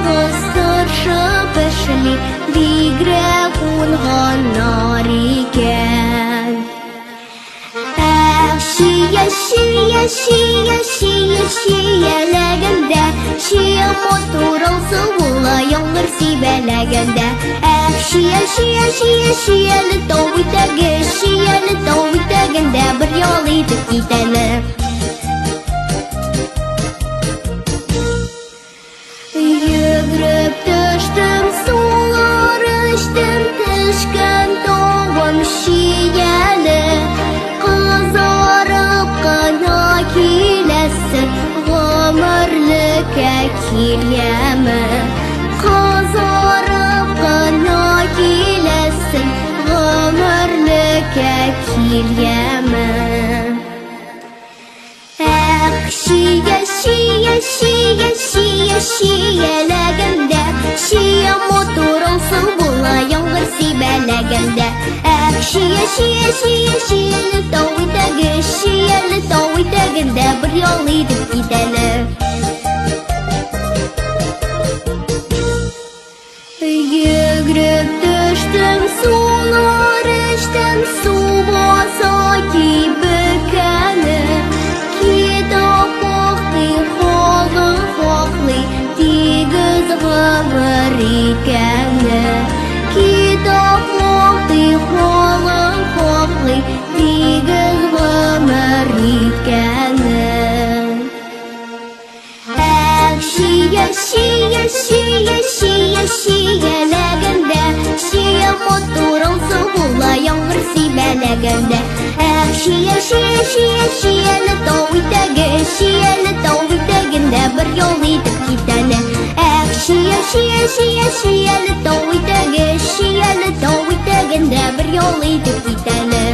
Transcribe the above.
Кысыр шыпышли бигре кунганнар икән. Шияләгәндә, шия мотурың суыла яңгыр сибәләгәндә. Шияле тау итәгәндә, бер ял итеп китәле. Йөгреп төштем, сулар эчтем, төшкән тавым шияле. Кызарып кына киләсең, гомерлеккә киләме? Кызарып кына киләсең, гомерлеккә киләме? Шияләгәндә, шия мотурың суыла яңгыр сибәләгәндә. Шияле тау итәгәндә, бер ял итеп китәле. Йөгреп төштем, сулар эчтем, су баса кибекәне. Китап хаклый, тигез гомер икәне. Китап хаклый, тигез гомер икәне. Шияләгәндә, шия мотурың суыла яңгыр сибәләгәндә. Шияле тау итәгәндә, бер ял итеп китәле. Шияле тау итәгәндә, бер ял итеп китәле.